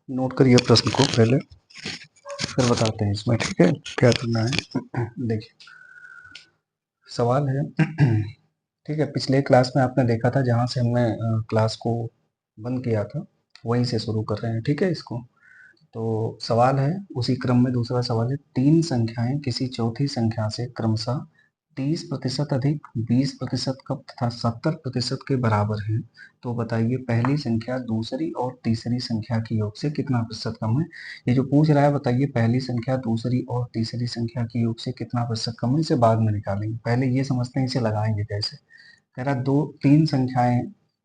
Note करिए प्रश्न को पहले, फिर बताते हैं इसमें, ठीक है, क्या करना है। देखिए सवाल है, ठीक है, पिछले क्लास में आपने देखा था जहाँ से हमने क्लास को बंद किया था, वहीं से शुरू कर रहे हैं, ठीक है इसको। तो सवाल है उसी क्रम में, दूसरा सवाल है, तीन संख्याएं किसी चौथी संख्या से क्रमशः 30% अधिक, 20% कम तथा 70% के बराबर हैं, तो बताइए पहली संख्या दूसरी और तीसरी संख्या के योग से कितना प्रतिशत कम है। ये जो पूछ रहा है, बताइए पहली संख्या दूसरी और तीसरी संख्या के योग से कितना प्रतिशत कम है, इसे बाद में निकालेंगे, पहले ये समझते हैं इसे लगाएंगे कैसे। कह रहा दो तीन संख्याएं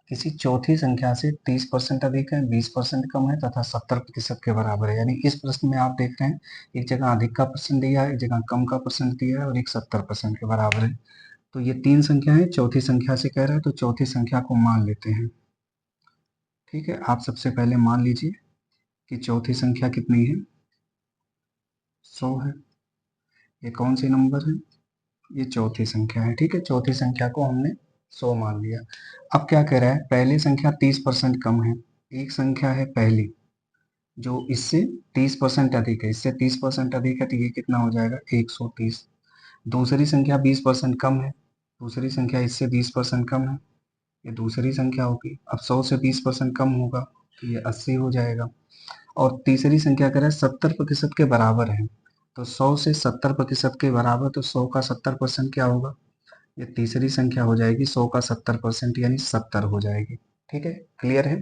किसी चौथी संख्या से 30% अधिक है, 20% कम है तथा 70% के बराबर है। यानी इस प्रश्न में आप देख रहे हैं एक जगह अधिक का परसेंट दिया है, एक जगह कम का परसेंट दिया है और एक 70% के बराबर है। तो ये तीन संख्या है, चौथी संख्या से कह रहा है तो चौथी संख्या को मान लेते हैं। ठीक है, आप सबसे पहले मान लीजिए कि चौथी संख्या कितनी है, 100 है। ये कौन सी नंबर है, ये चौथी संख्या है। ठीक है, चौथी संख्या को हमने 100 मान लिया। अब क्या कह रहा है, पहली संख्या 30% कम है, एक संख्या है पहली जो इससे 30% अधिक है, इससे 30% अधिक है तो ये कितना हो जाएगा 130। दूसरी संख्या 20% कम है, दूसरी संख्या इससे 20% कम है, ये दूसरी संख्या होगी। अब 100 से 20% कम होगा तो ये 80 हो जाएगा। और तीसरी संख्या कह रहा है 70% के बराबर है, तो 100 से 70% के बराबर, तो 100 का 70% क्या होगा, ये तीसरी संख्या हो जाएगी 100 का 70% यानी 70 हो जाएगी। ठीक है, क्लियर है।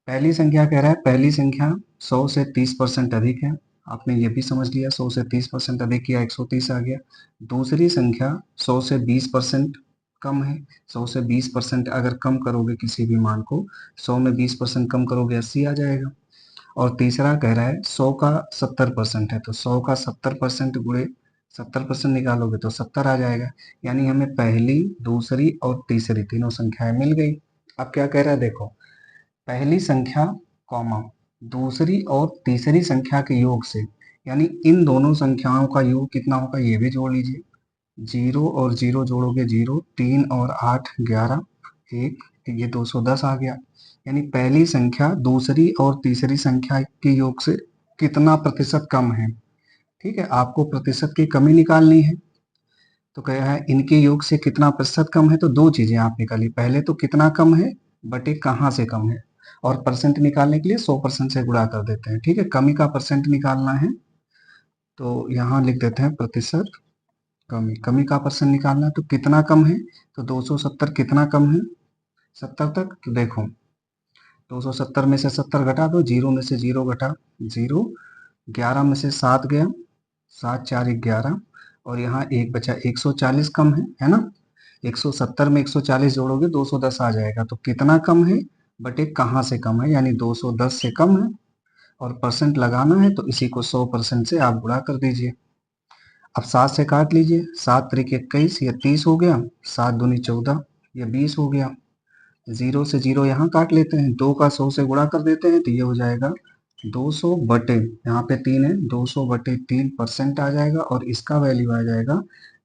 पहली संख्या कह रहा है पहली संख्या 100 से 30% अधिक है, आपने ये भी समझ लिया, 100 से 30% अधिक किया 130 आ गया। दूसरी संख्या 100 से 20% कम है, 100 से 20% अगर कम करोगे किसी भी मान को, 100 में 20% कम करोगे 80 आ जाएगा। और तीसरा कह रहा है 100 का 70% है, तो 100 का 70% गुणे 70% निकालोगे तो 70 आ जाएगा। यानी हमें पहली दूसरी और तीसरी तीनों संख्याएं मिल गई। अब क्या कह रहा है, देखो पहली संख्या कॉमा दूसरी और तीसरी संख्या के योग से, यानी इन दोनों संख्याओं का योग कितना होगा ये भी जोड़ लीजिए। 0 और 0 जोड़ोगे 0, 3 और 8 11, 1, ये 210 आ गया। यानी पहली संख्या दूसरी और तीसरी संख्या के योग से कितना प्रतिशत कम है। ठीक है, आपको प्रतिशत की कमी निकालनी है, तो कहा है इनके योग से कितना प्रतिशत कम है, तो दो चीजें आप निकालिए, पहले तो कितना कम है बटे कहाँ से कम है, और परसेंट निकालने के लिए 100% से गुणा कर देते हैं। ठीक है, कमी का परसेंट निकालना है तो यहाँ लिख देते हैं प्रतिशत कमी, कमी का परसेंट निकालना है तो कितना कम है, तो 270 कितना कम है 70 तक, तो देखो 270 में से 70 घटा दो, 0 में से 0 घटा 0, 11 में से 7 गया, 7 4 11, और यहाँ एक बचा 140 कम है ना। 170 में 140 जोड़ोगे 210 आ जाएगा, तो कितना कम है बटे कहाँ से कम है, यानी 210 से कम है। और परसेंट लगाना है तो इसी को 100% से आप गुणा कर दीजिए। अब 7 से काट लीजिए, 7 त्रिक 21, ये 30 हो गया, 7 दूनी 14, ये 20 हो गया। 0 से 0 यहाँ काट लेते हैं, 2 का 100 से गुणा कर देते हैं तो ये हो जाएगा 200 बटे, यहाँ पे 3 है, 200 बटे 3% आ जाएगा, और इसका वैल्यू आ जाएगा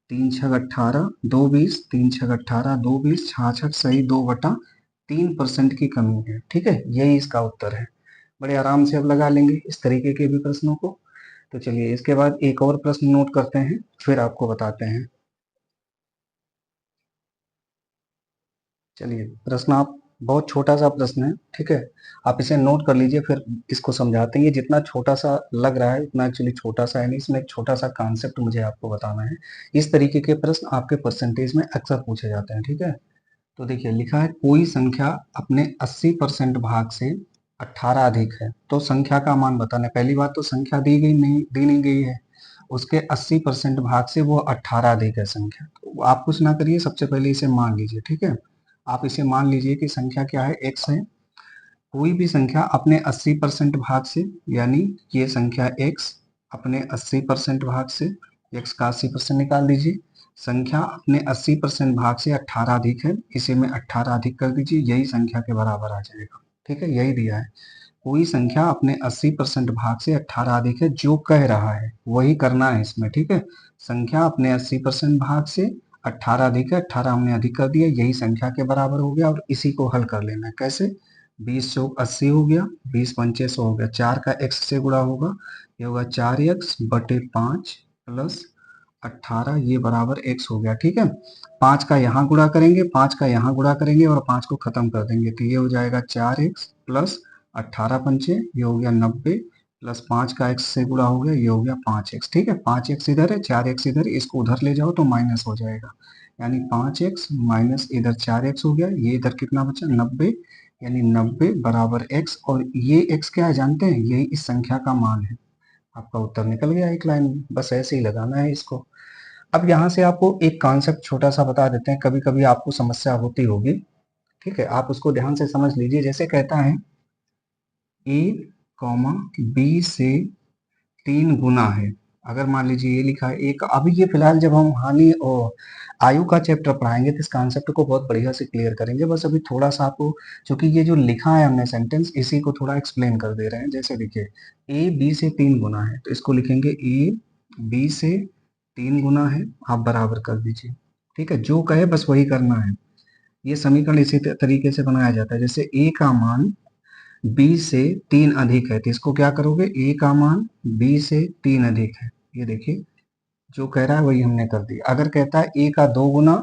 3 छग 18, 2 20, 3 छग 18, 2 20, 6 छग सही 2/3% की कमी है। ठीक है, यही इसका उत्तर है। बड़े आराम से अब लगा लेंगे इस तरीके के भी प्रश्नों को। तो चलिए इसके बाद एक और प्रश्न नोट करते हैं, फिर आपको बताते हैं। चलिए प्रश्न आप, बहुत छोटा सा प्रश्न है, ठीक है, आप इसे नोट कर लीजिए फिर इसको समझाते हैं। ये जितना छोटा सा लग रहा है उतना एक्चुअली छोटा सा है नहीं, इसमें एक छोटा सा कॉन्सेप्ट मुझे आपको बताना है। इस तरीके के प्रश्न आपके परसेंटेज में अक्सर पूछे जाते हैं। ठीक है, तो देखिए लिखा है कोई संख्या अपने 80% भाग से 18 अधिक है, तो संख्या का मान बताना है। पहली बात तो संख्या दी नहीं गई है, उसके 80% भाग से वो 18 अधिक है संख्या, तो आप कुछ ना करिए, सबसे पहले इसे मान लीजिए। ठीक है, आप इसे मान लीजिए कि संख्या क्या है, x है। कोई भी संख्या अपने 80% भाग से, यानी ये संख्या x अपने 80% भाग से, x का 80% निकाल दीजिए। संख्या अपने 80% भाग से 18 अधिक है, इसे में 18 अधिक कर दीजिए, यही संख्या के बराबर आ जाएगा। ठीक है, यही दिया है, कोई संख्या अपने 80% भाग से 18 अधिक है, जो कह रहा है वही करना है इसमें। ठीक है, संख्या अपने 80% भाग से 18 अधिक है, 18 हमने अधिक कर दिया, यही संख्या के बराबर हो गया, और इसी को हल कर लेना है। कैसे, 20 चौक 80 हो गया, 20 पंचे 100 हो गया, 4 का x से गुणा होगा, ये होगा 4x/5 प्लस 18, ये बराबर x हो गया। ठीक है, 5 का यहाँ गुणा करेंगे, 5 का यहाँ गुणा करेंगे और 5 को खत्म कर देंगे, तो ये हो जाएगा 4x प्लस 18 पंचे, ये हो गया 90 प्लस 5 का x से गुणा हो गया, ये हो गया 5x। ठीक है, 5x इधर है, 4x इधर, इसको उधर ले जाओ तो माइनस हो जाएगा, यानी 5x माइनस इधर 4x हो गया, ये इधर कितना बचा 90, यानी 90 बराबर x, और ये x क्या है जानते हैं, यही इस संख्या का मान है। आपका उत्तर निकल गया एक लाइन में, बस ऐसे ही लगाना है इसको। अब यहाँ से आपको एक कॉन्सेप्ट छोटा सा बता देते हैं, कभी कभी आपको समस्या होती होगी। ठीक है, आप उसको ध्यान से समझ लीजिए। जैसे कहता है a कॉमा b से 3 गुना है, अगर मान लीजिए ये लिखा है एक, अभी ये फिलहाल जब हम हानि और आयु का चैप्टर पढ़ाएंगे तो इस कॉन्सेप्ट को बहुत बढ़िया से क्लियर करेंगे। बस अभी थोड़ा सा आपको, क्योंकि ये जो लिखा है हमने सेंटेंस, इसी को थोड़ा एक्सप्लेन कर दे रहे हैं। जैसे देखिए ए बी से 3 गुना है, तो इसको लिखेंगे ए बी से 3 गुना है, आप बराबर कर दीजिए। ठीक है, जो कहे बस वही करना है। ये समीकरण इसी तरीके से बनाया जाता है। जैसे ए का मान बी से 3 अधिक है, तो इसको क्या करोगे, ए का मान बी से 3 अधिक है, ये देखिए जो कह रहा है वही हमने कर दिया। अगर कहता है ए का 2 गुना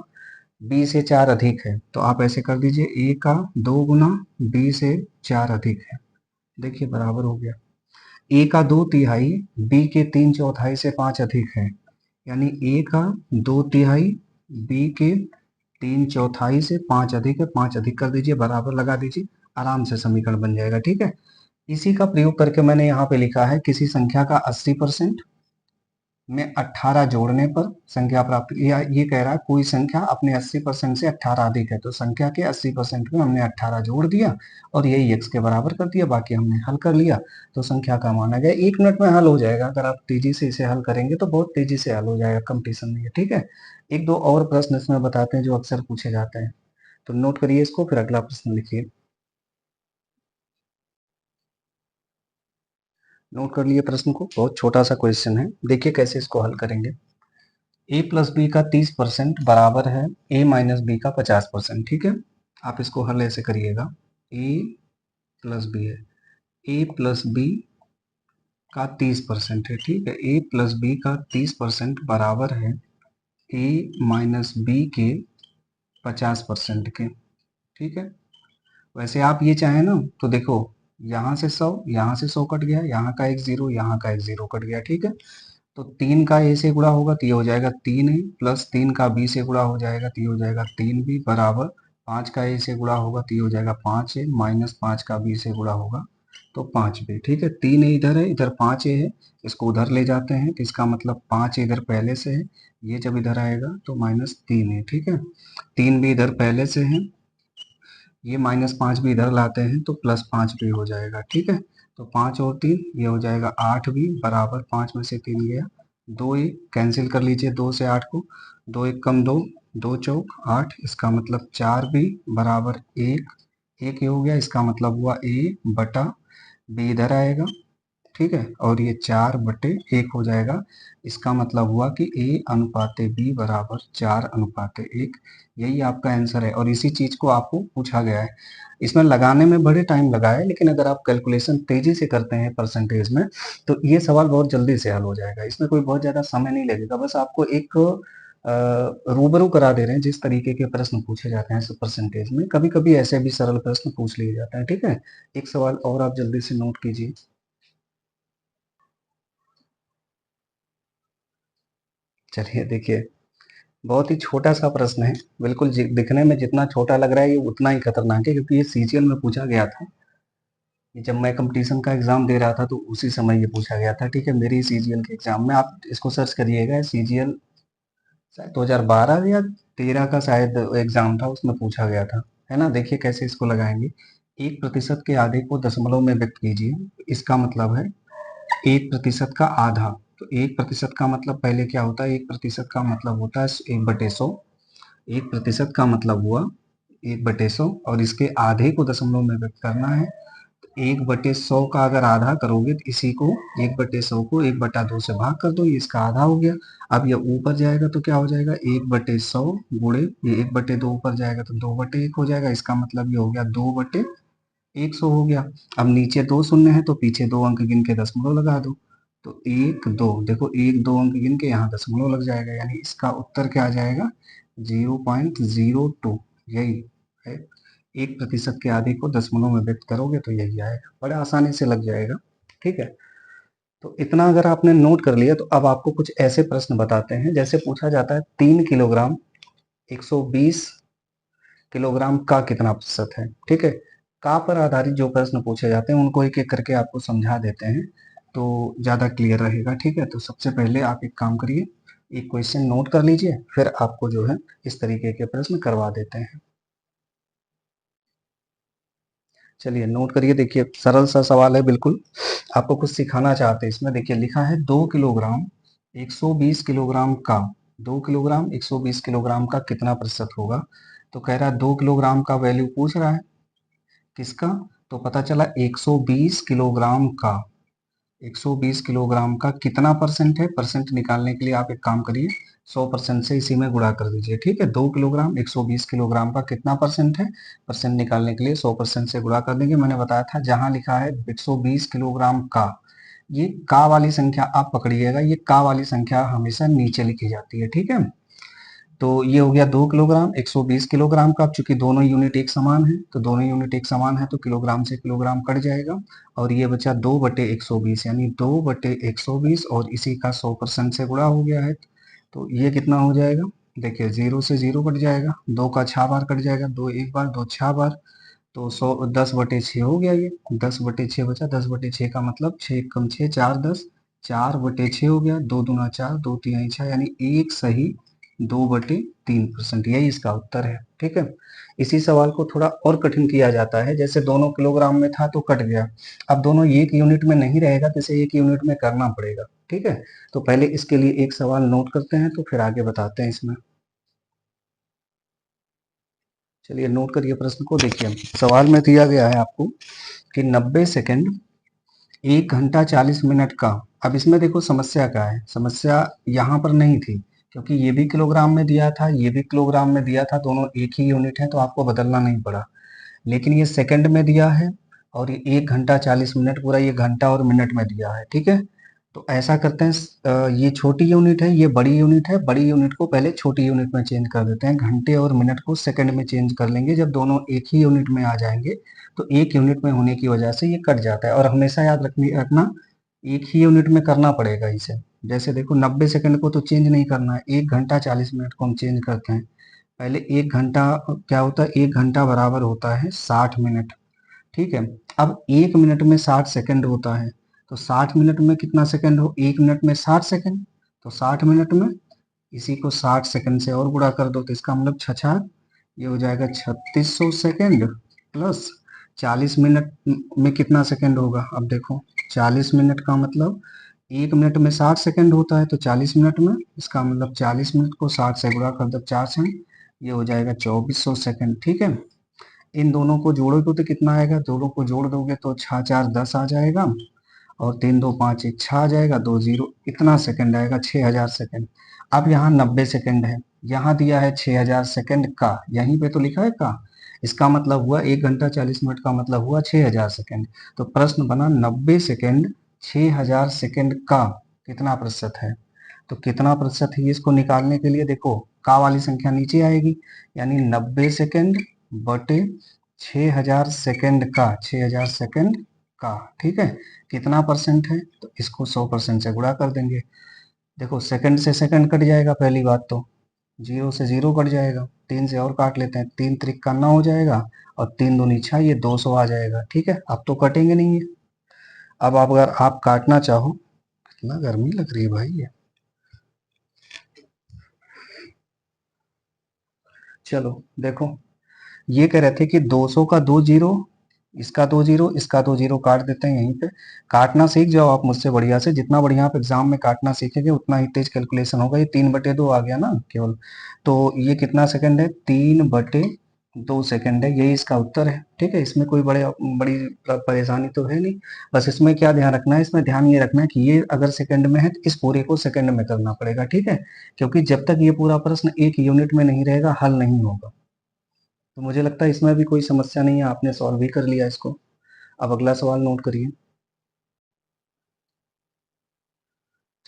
बी से 4 अधिक है, तो आप ऐसे कर दीजिए ए का 2 गुना बी से 4 अधिक है, देखिए बराबर हो गया। ए का 2 तिहाई बी के 3 चौथाई से 5 अधिक है, यानी ए का 2 तिहाई बी के 3 चौथाई से 5 अधिक है, 5 अधिक कर दीजिए, बराबर लगा दीजिए, आराम से समीकरण बन जाएगा। ठीक है, इसी का प्रयोग करके मैंने यहाँ पे लिखा है किसी संख्या का 80% में 18 जोड़ने पर संख्या प्राप्त, या ये कह रहा है कोई संख्या अपने 80% से 18 अधिक है, तो संख्या के 80% में हमने 18 जोड़ दिया और यही x के बराबर कर दिया, बाकी हमने हल कर लिया, तो संख्या का मान आ गया। 1 मिनट में हल हो जाएगा, अगर आप तेजी से इसे हल करेंगे तो बहुत तेजी से हल हो जाएगा, कंपटीशन नहीं है। ठीक है, एक दो और प्रश्न इसमें बताते हैं जो अक्सर पूछे जाते हैं, तो नोट करिए इसको, फिर अगला प्रश्न लिखिए। नोट कर लिए प्रश्न को, बहुत छोटा सा क्वेश्चन है, देखिए कैसे इसको हल करेंगे। ए प्लस बी का 30% बराबर है ए माइनस बी का 50%। ठीक है, आप इसको हल ऐसे करिएगा, ए प्लस बी है, ए प्लस बी का 30% है। ठीक है, ए प्लस बी का 30% बराबर है ए माइनस बी के 50% के। ठीक है, वैसे आप ये चाहें ना तो देखो, यहाँ से 100, यहाँ से 100 कट गया, यहाँ का एक जीरो, यहाँ का एक जीरो कट गया। ठीक है, तो 3 का ए से गुणा होगा तो ये हो जाएगा 3a, प्लस 3 का बी से गुणा हो जाएगा तो ये हो जाएगा 3b, बराबर 5 का ए से गुणा होगा तो ये हो जाएगा 5a, माइनस 5 का बी से गुणा होगा तो 5b। ठीक है, 3a इधर है, इधर 5a है, इसको उधर ले जाते हैं तो इसका मतलब 5 इधर पहले से है, ये जब इधर आएगा तो -3a। ठीक है, 3b इधर पहले से है, ये -5 भी इधर लाते हैं तो +5 भी हो जाएगा। ठीक है, तो 5 और 3 ये हो जाएगा 8 भी, बराबर 5 में से 3 गया, 2 एक कैंसिल कर लीजिए, 2 से 8 को, 2 एक कम 2, 2 चौक 8, इसका मतलब 4 भी बराबर 1, 1 ये हो गया, इसका मतलब हुआ a बटा b इधर आएगा। ठीक है, और ये 4/1 हो जाएगा, इसका मतलब हुआ कि a अनुपाते b बराबर 4/1। यही आपका आंसर है, और इसी चीज को आपको पूछा गया है। इसमें लगाने में बड़े टाइम लगा है, लेकिन अगर आप कैलकुलेशन तेजी से करते हैं परसेंटेज में तो ये सवाल बहुत जल्दी से हल हो जाएगा, इसमें कोई बहुत ज्यादा समय नहीं लगेगा। बस आपको एक रूबरू करा दे रहे हैं जिस तरीके के प्रश्न पूछे जाते हैं परसेंटेज में, कभी कभी ऐसे भी सरल प्रश्न पूछ लिए जाते हैं। ठीक है, एक सवाल और आप जल्दी से नोट कीजिए। चलिए देखिए, बहुत ही छोटा सा प्रश्न है, बिल्कुल दिखने में जितना छोटा लग रहा है ये उतना ही खतरनाक है, क्योंकि ये सीजीएल में पूछा गया था। ये जब मैं कंपटीशन का एग्जाम दे रहा था तो उसी समय ये पूछा गया था। ठीक है, मेरी सीजीएल के एग्जाम में, आप इसको सर्च करिएगा, सीजीएल शायद 2012 या 13 का शायद एग्जाम था, उसमें पूछा गया था। है ना, देखिए कैसे इसको लगाएंगे। 1% के आधे को दशमलव में व्यक्त कीजिए, इसका मतलब है 1% का आधा, तो 1% का मतलब पहले क्या होता है, 1% का मतलब होता है 1/100, 1% का मतलब हुआ 1/100, और इसके आधे को दशमलव में व्यक्त करना है, तो 1/100 का अगर आधा करोगे तो इसी को 1/100 को 1/2 से भाग कर दो, ये इसका आधा हो गया। अब ये ऊपर जाएगा तो क्या हो जाएगा, 1/100 गुणे ये 1/2 ऊपर जाएगा तो 2/1 हो जाएगा, इसका मतलब ये हो गया 2/100। 100 हो गया। अब नीचे 2 शून्य है तो पीछे 2 अंक गिन के दशमलव लगा दो। तो 1 2 देखो 1 2 अंक गिन के यहाँ दशमलव लग जाएगा, यानी इसका उत्तर क्या आ जाएगा 0.02। यही है, 1% के आधे को दशमलव में व्यक्त करोगे तो यही आएगा, बड़े आसानी से लग जाएगा। ठीक है, तो इतना अगर आपने नोट कर लिया तो अब आपको कुछ ऐसे प्रश्न बताते हैं, जैसे पूछा जाता है 3 किलोग्राम 120 किलोग्राम का कितना प्रतिशत है। ठीक है, का पर आधारित जो प्रश्न पूछे जाते हैं उनको एक एक करके आपको समझा देते हैं तो ज्यादा क्लियर रहेगा। ठीक है, तो सबसे पहले आप एक काम करिए, एक क्वेश्चन नोट कर लीजिए, फिर आपको जो है इस तरीके के प्रश्न करवा देते हैं। चलिए नोट करिए, देखिए सरल सा सवाल है बिल्कुल, आपको कुछ सिखाना चाहते हैं इसमें। देखिए लिखा है 2 किलोग्राम 120 किलोग्राम का, 2 किलोग्राम 120 किलोग्राम का कितना प्रतिशत होगा। तो कह रहा है 2 किलोग्राम का वैल्यू पूछ रहा है, किसका, तो पता चला 120 किलोग्राम का, 120 किलोग्राम का कितना परसेंट है। परसेंट निकालने के लिए आप एक काम करिए, 100% से इसी में गुणा कर दीजिए। ठीक है, 2 किलोग्राम 120 किलोग्राम का कितना परसेंट है, परसेंट निकालने के लिए 100% से गुणा कर देंगे। मैंने बताया था जहां लिखा है 120 किलोग्राम का, ये का वाली संख्या आप पकड़िएगा, ये का वाली संख्या हमेशा नीचे लिखी जाती है। ठीक है, तो ये हो गया 2 किलोग्राम 120 किलोग्राम का। अब चूंकि दोनों यूनिट एक समान है तो दोनों यूनिट एक समान है तो किलोग्राम से किलोग्राम कट जाएगा और ये बचा 2/120, यानी 2/120 और इसी का 100% से गुणा हो गया है। तो ये कितना हो जाएगा, देखिए 0 से 0 कट जाएगा, 2 का 6 बार कट जाएगा, 2 एक बार 2 6 बार, तो 10/6 हो गया। ये 10/6 बचा, 10/6 का मतलब 6 कम 6 4 10, 4/6 हो गया, 2 दूना 4 2 3 6, यानी एक सही 2/3%, यही इसका उत्तर है। ठीक है, इसी सवाल को थोड़ा और कठिन किया जाता है, जैसे दोनों किलोग्राम में था तो कट गया, अब दोनों एक यूनिट में नहीं रहेगा तो इसे एक यूनिट में करना पड़ेगा। ठीक है, तो पहले इसके लिए एक सवाल नोट करते हैं तो फिर आगे बताते हैं इसमें। चलिए नोट करिए प्रश्न को, देखिए सवाल में दिया गया है आपको कि 90 सेकंड 1 घंटा 40 मिनट का। अब इसमें देखो समस्या क्या है, समस्या यहाँ पर नहीं थी क्योंकि ये भी किलोग्राम में दिया था, ये भी किलोग्राम में दिया था, दोनों एक ही यूनिट है तो आपको बदलना नहीं पड़ा। लेकिन ये सेकंड में दिया है और ये 1 घंटा 40 मिनट, पूरा ये घंटा और मिनट में दिया है। ठीक है, तो ऐसा करते हैं, ये छोटी यूनिट है, ये बड़ी यूनिट है, बड़ी यूनिट को पहले छोटी यूनिट में चेंज कर देते हैं, घंटे और मिनट को सेकंड में चेंज कर लेंगे। जब दोनों एक ही यूनिट में आ जाएंगे तो एक यूनिट में होने की वजह से ये कट जाता है, और हमेशा याद रखना एक ही यूनिट में करना पड़ेगा इसे। जैसे देखो 90 सेकंड को तो चेंज नहीं करना है, 1 घंटा 40 मिनट को हम चेंज करते हैं। पहले 1 घंटा क्या होता है, 1 घंटा बराबर होता है 60 मिनट। ठीक है, अब 1 मिनट में 60 सेकंड होता है, तो 60 मिनट में कितना सेकंड हो, 1 मिनट में 60 सेकंड, तो 60 मिनट में इसी को 60 सेकंड से और गुणा कर दो तो इसका मतलब छछा, ये हो जाएगा 3600 सेकंड प्लस 40 मिनट में कितना सेकंड होगा। अब देखो 40 मिनट का मतलब 1 मिनट में 60 सेकंड होता है तो 40 मिनट में इसका मतलब 40 मिनट को 60 से गुणा कर दो 4 से, ये हो जाएगा 2400 सेकंड। ठीक है, इन दोनों को जोड़ोगे तो कितना आएगा, दोनों को जोड़ दोगे तो 6 4 10 आ जाएगा और 3 2 5 1 6 आ जाएगा, 2 0, इतना सेकंड आएगा 6000 सेकंड। अब यहाँ 90 सेकंड है, यहाँ दिया है 6000 सेकंड का, यहीं पे तो लिखा है का, इसका मतलब हुआ 1 घंटा 40 मिनट का मतलब हुआ 6000 सेकंड। तो प्रश्न बना 90 सेकंड 6000 सेकंड का कितना प्रतिशत है। तो कितना प्रतिशत है इसको निकालने के लिए देखो का वाली संख्या नीचे आएगी, यानी 90 सेकंड बटे 6000 सेकंड का, 6000 सेकंड का। ठीक है, कितना परसेंट है, तो इसको 100% से गुणा कर देंगे। देखो सेकंड से सेकंड कट जाएगा, पहली बात तो 0 से 0 कट जाएगा, 3 से और काट लेते हैं, 3 त्रिक का 9 हो जाएगा और 3 दूनी 6, ये 200 आ जाएगा। ठीक है, अब तो कटेंगे नहीं है। अब आप अगर आप काटना चाहो, कितना गर्मी लग रही है भाई ये, चलो देखो ये कह रहे थे कि 200 का 2 जीरो, इसका 2 जीरो, इसका 2 जीरो काट देते हैं यहीं पे। काटना सीख जाओ आप मुझसे बढ़िया से, जितना बढ़िया आप एग्जाम में काटना सीखेंगे उतना ही तेज कैलकुलेशन होगा। ये 3/2 आ गया ना केवल, तो ये कितना सेकंड है, 3/2 सेकंड है, यही इसका उत्तर है। ठीक है, इसमें कोई बड़ी परेशानी तो है नहीं। बस इसमें क्या ध्यान रखना है, इसमें ध्यान ये रखना है कि ये अगर सेकंड में है तो इस पूरे को सेकंड में करना पड़ेगा। ठीक है, क्योंकि जब तक ये पूरा प्रश्न एक यूनिट में नहीं रहेगा हल नहीं होगा। तो मुझे लगता है इसमें भी कोई समस्या नहीं है, आपने सॉल्व भी कर लिया इसको। अब अगला सवाल नोट करिए।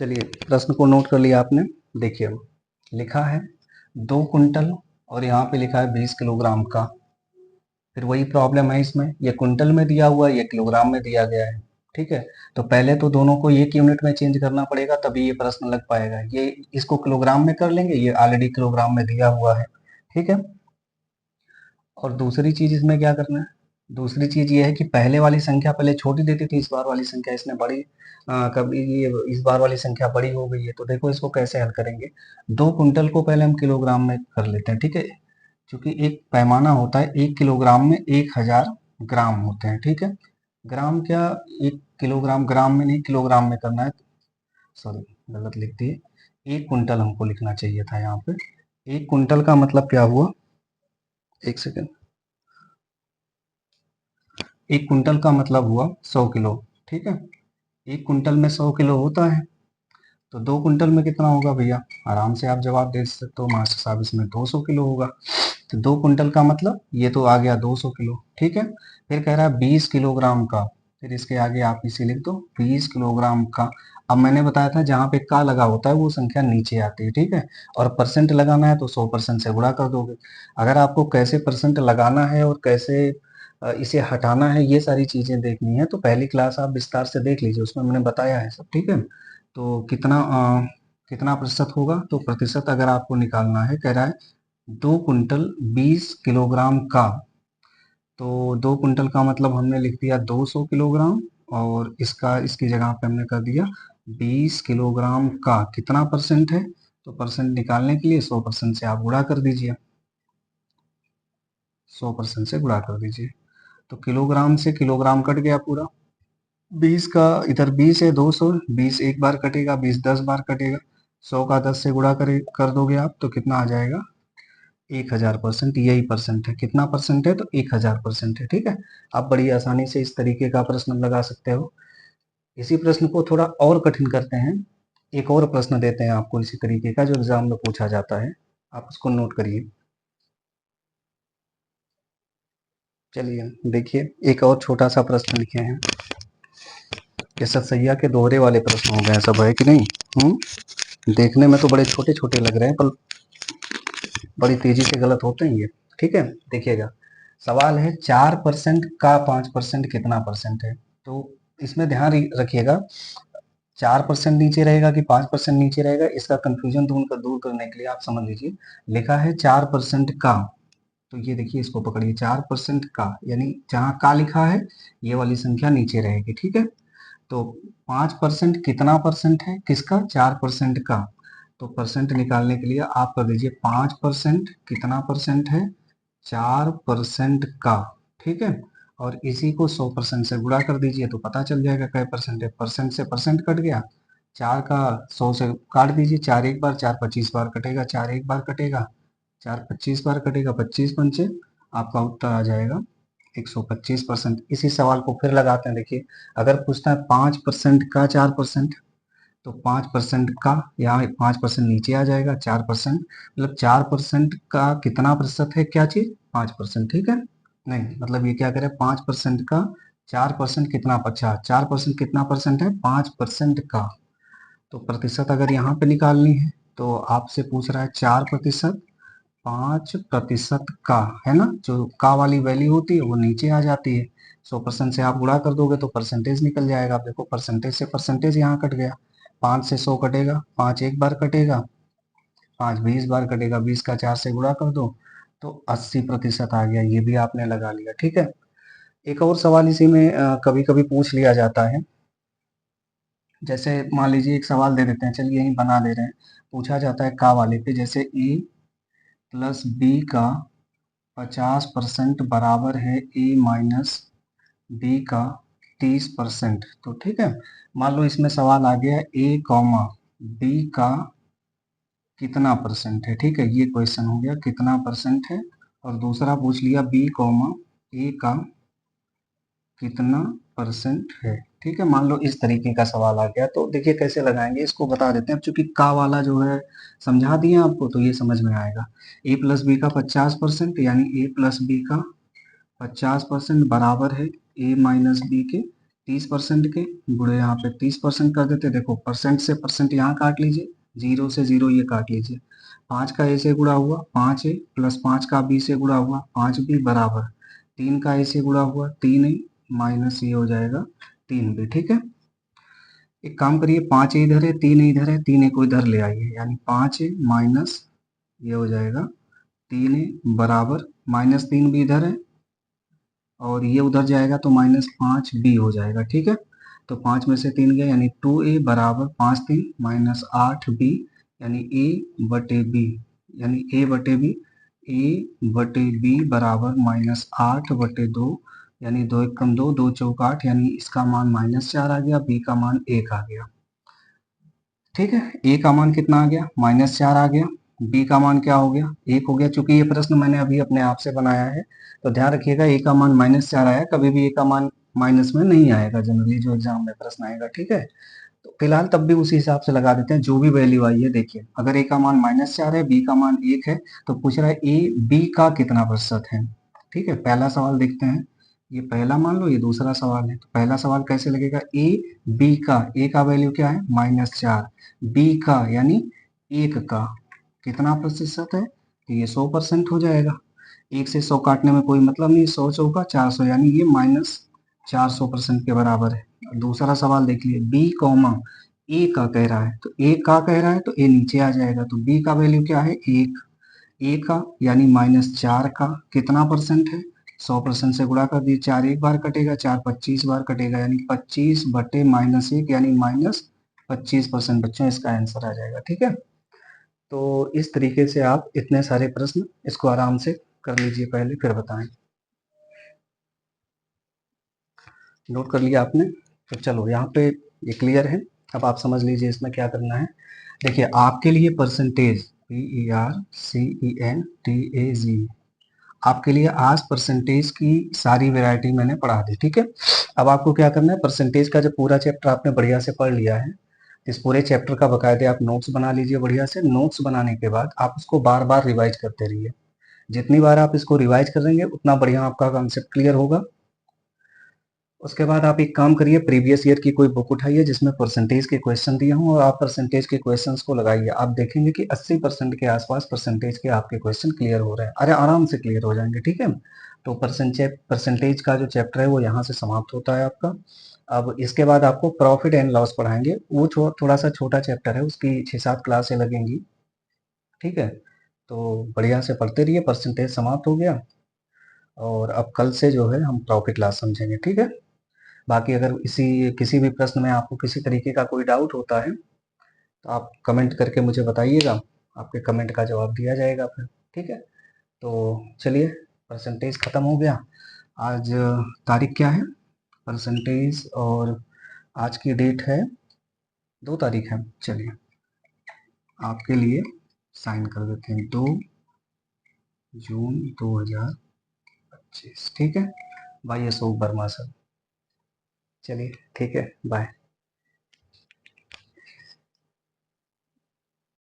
चलिए प्रश्न को नोट कर लिया आपने। देखिए अब लिखा है 2 कुंटल और यहाँ पे लिखा है 20 किलोग्राम का। फिर वही प्रॉब्लम है इसमें, ये कुंटल में दिया हुआ है, ये किलोग्राम में दिया गया है। ठीक है, तो पहले तो दोनों को एक यूनिट में चेंज करना पड़ेगा, तभी ये प्रश्न लग पाएगा। ये इसको किलोग्राम में कर लेंगे, ये ऑलरेडी किलोग्राम में दिया हुआ है। ठीक है, और दूसरी चीज इसमें क्या करना है, दूसरी चीज ये है कि पहले वाली संख्या पहले छोटी देती थी, इस बार वाली संख्या इसने बड़ी कभी ये इस बार वाली संख्या बड़ी हो गई है। तो देखो इसको कैसे हल करेंगे। 2 कुंटल को पहले हम किलोग्राम में कर लेते हैं। ठीक है, क्योंकि एक पैमाना होता है, 1 किलोग्राम में 1000 ग्राम होते हैं। ठीक है, ग्राम क्या, 1 किलोग्राम ग्राम में नहीं किलोग्राम में करना है, सॉरी गलत लिख दिए। 1 कुंटल हमको लिखना चाहिए था यहाँ पे। 1 कुंटल का मतलब क्या हुआ, एक सेकेंड, 1 कुंटल का मतलब हुआ 100 किलो। ठीक है, 1 कुंटल में 100 किलो होता है, तो 2 कुंटल में कितना होगा भैया, आराम से आप जवाब दे सकते हो मास्टर साहब, इसमें 200 किलो होगा। तो 2 कुंटल का मतलब ये तो आ गया 200 किलो। ठीक है, फिर कह रहा है 20 किलोग्राम का, फिर इसके आगे आप इसे लिख दो 20 किलोग्राम का। अब मैंने बताया था जहाँ पे का लगा होता है वो संख्या नीचे आती है। ठीक है, और परसेंट लगाना है तो 100% से गुणा कर दोगे। अगर आपको कैसे परसेंट लगाना है और कैसे इसे हटाना है, ये सारी चीजें देखनी है, तो पहली क्लास आप विस्तार से देख लीजिए, उसमें मैंने बताया है सब। ठीक है, तो कितना प्रतिशत होगा, तो प्रतिशत अगर आपको निकालना है, कह रहा है 2 कुंटल 20 किलोग्राम का, तो 2 कुंटल का मतलब हमने लिख दिया 200 किलोग्राम, और इसका इसकी जगह पे हमने कर दिया 20 किलोग्राम का कितना परसेंट है, तो परसेंट निकालने के लिए 100% से आप गुणा कर दीजिए, 100% से गुणा कर दीजिए। तो किलोग्राम से किलोग्राम कट गया पूरा, 20 का इधर 20 है, 200, 20 एक बार कटेगा, 20 10 बार कटेगा, 100 का 10 से गुणा कर दोगे आप, तो कितना आ जाएगा 1000%। यही परसेंट है, कितना परसेंट है, तो 1000% है। ठीक है, आप बड़ी आसानी से इस तरीके का प्रश्न लगा सकते हो। इसी प्रश्न को थोड़ा और कठिन करते हैं, एक और प्रश्न देते हैं आपको इसी तरीके का जो एग्जाम में पूछा जाता है, आप उसको नोट करिए। चलिए देखिए, एक और छोटा सा प्रश्न लिखे हैं, ये सतसैया के दोहरे वाले प्रश्न हो गए सब, है कि नहीं। देखने में तो बड़े छोटे छोटे लग रहे हैं, पर बड़ी तेजी से गलत होते हैं ये। ठीक है, देखिएगा सवाल है 4% का 5% कितना परसेंट है। तो इसमें ध्यान रखिएगा, 4% नीचे रहेगा कि 5% नीचे रहेगा, इसका कंफ्यूजन दूर करने के लिए आप समझ लीजिए, लिखा है 4% का, तो ये देखिए इसको पकड़िए, 4% का यानी जहाँ का लिखा है ये वाली संख्या नीचे रहेगी। ठीक है, तो 5% कितना परसेंट है, किसका, 4% का। तो परसेंट निकालने के लिए आप कर दीजिए 5% कितना परसेंट है, 4% का। ठीक है, और इसी को 100% से गुणा कर दीजिए, तो पता चल जाएगा क्या परसेंट है। परसेंट से परसेंट कट गया, 4 का 100 से काट दीजिए, 4 एक बार, 4 25 बार कटेगा, 4 एक बार कटेगा, 4 25 बार कटेगा, 25 पंचे, आपका उत्तर आ जाएगा 125%। इसी सवाल को फिर लगाते हैं, देखिए अगर पूछता है 5% का 4%, तो 5% का यहाँ 5% नीचे आ जाएगा, 4% मतलब 4% का कितना प्रतिशत है, क्या चीज, 5%। ठीक है, नहीं मतलब ये क्या करे, 5% का 4% कितना, अच्छा 4% कितना परसेंट है, 5% का। तो प्रतिशत अगर यहाँ पे निकालनी है, तो आपसे पूछ रहा है 4%, 5% का, है ना, जो का वाली वैल्यू होती है वो नीचे आ जाती है, 100% से आप गुणा कर दोगे तो परसेंटेज निकल जाएगा। आप देखो परसेंटेज से परसेंटेज यहाँ कट गया, 5 से 100 कटेगा, 5 एक बार कटेगा, 5 20 बार कटेगा, 20 का 4 से गुणा कर दो, तो 80% आ गया, ये भी आपने लगा लिया। ठीक है, एक और सवाल इसी में कभी कभी पूछ लिया जाता है, जैसे मान लीजिए एक सवाल दे देते हैं, चलिए यही बना ले रहे हैं, पूछा जाता है का वाले पे, जैसे ए प्लस बी का 50% बराबर है ए माइनस बी का 30%। तो ठीक है, मान लो इसमें सवाल आ गया ए कॉमा बी का कितना परसेंट है। ठीक है, ये क्वेश्चन हो गया कितना परसेंट है, और दूसरा पूछ लिया बी कॉमा ए का कितना परसेंट है। ठीक है, मान लो इस तरीके का सवाल आ गया, तो देखिए कैसे लगाएंगे, इसको बता देते हैं। अब चूंकि का वाला जो है समझा दिए आपको, तो ये समझ में आएगा। ए प्लस बी का 50% यानी ए प्लस बी का 50% बराबर है ए माइनस बी के 30% के गुणे यहाँ पे 30% कर देते। देखो परसेंट से परसेंट यहाँ काट लीजिए, 0 से 0 ये काट लीजिए। 5 का ए से गुणा हुआ 5a प्लस 5 का बी से गुणा हुआ 5b बराबर 3 का ए से गुणा हुआ 3a माइनस ये हो जाएगा 3b। ठीक है, एक काम करिए, 5a इधर है 3a इधर है, 3a को इधर ले आइए, यानी 5a माइनस ये हो जाएगा 3a बराबर -3 भी इधर है और ये उधर जाएगा तो -5b हो जाएगा। ठीक है, तो 5 में से 3 गया यानी 2a बराबर 5 3 माइनस 8b यानी a बटे b, यानी a बटे b बराबर -8 बटे 2 यानी 2 एकम 2 2 चौक 8 यानी इसका मान -4 आ गया, b का मान 1 आ गया। ठीक है, a का मान कितना आ गया -4 आ गया, b का मान क्या हो गया 1 हो गया। चूंकि ये प्रश्न मैंने अभी अपने आप से बनाया है तो ध्यान रखिएगा a का मान -4 आया, कभी भी a का मान माइनस में नहीं आएगा जनरली जो एग्जाम में प्रश्न आएगा। ठीक है, तो फिलहाल तब भी उसी हिसाब से लगा देते हैं, जो भी वैल्यू आई है। देखिए अगर a का मान -4 है, b का मान 1 है तो पूछ रहा है a b का कितना प्रतिशत है। ठीक है, पहला सवाल देखते हैं, ये पहला मान लो, ये दूसरा सवाल है। तो पहला सवाल कैसे लगेगा, a b का, a का वैल्यू क्या है -4, b का यानी 1 का कितना प्रतिशत है, तो ये 100% हो जाएगा। 1 से 100 काटने में कोई मतलब नहीं, 100 चौका 400 यानी ये -400% के बराबर है। दूसरा सवाल देख लिए, b कॉमा a का कह रहा है, तो a का कह रहा है तो a नीचे आ जाएगा, तो b का वैल्यू क्या है 1, a का यानी -4 का कितना परसेंट है 100% से गुणा कर दिए, 4 एक बार कटेगा, 4 25 बार कटेगा यानी 25 बटे -1 यानी -25% बच्चों इसका आंसर आ जाएगा। ठीक है, तो इस तरीके से आप इतने सारे प्रश्न इसको आराम से कर लीजिए, पहले फिर बताएं। नोट कर लिया आपने, तो चलो यहाँ पे ये क्लियर है। अब आप समझ लीजिए इसमें क्या करना है। देखिए आपके लिए परसेंटेज PERCENTAG आपके लिए आज परसेंटेज की सारी वैरायटी मैंने पढ़ा दी। ठीक है, अब आपको क्या करना है, परसेंटेज का जब पूरा चैप्टर आपने बढ़िया से पढ़ लिया है, इस पूरे चैप्टर का बकायदे आप नोट्स बना लीजिए बढ़िया से। नोट्स बनाने के बाद आप उसको बार बार रिवाइज करते रहिए, जितनी बार आप इसको रिवाइज करेंगे उतना बढ़िया आपका कॉन्सेप्ट क्लियर होगा। उसके बाद आप एक काम करिए, प्रीवियस ईयर की कोई बुक उठाइए जिसमें परसेंटेज के क्वेश्चन दिए हों और आप परसेंटेज के क्वेश्चंस को लगाइए। आप देखेंगे कि 80% के आसपास परसेंटेज के आपके क्वेश्चन क्लियर हो रहे हैं, अरे आराम से क्लियर हो जाएंगे। ठीक है, तो परसेंटेज का जो चैप्टर है वो यहाँ से समाप्त होता है आपका। अब इसके बाद आपको प्रॉफिट एंड लॉस पढ़ाएंगे, वो थोड़ा सा छोटा चैप्टर है, उसकी 6-7 क्लासें लगेंगी। ठीक है, तो बढ़िया से पढ़ते रहिए, परसेंटेज समाप्त हो गया और अब कल से जो है हम प्रॉफिट लॉस समझेंगे। ठीक है, बाकी अगर इसी किसी भी प्रश्न में आपको किसी तरीके का कोई डाउट होता है तो आप कमेंट करके मुझे बताइएगा, आपके कमेंट का जवाब दिया जाएगा फिर। ठीक है, तो चलिए परसेंटेज ख़त्म हो गया। आज तारीख क्या है, परसेंटेज, और आज की डेट है 2 तारीख है। चलिए आपके लिए साइन कर देते हैं 2 जून 2025। ठीक है, भाई अशोक वर्मा सर। चलिए ठीक है, बाय।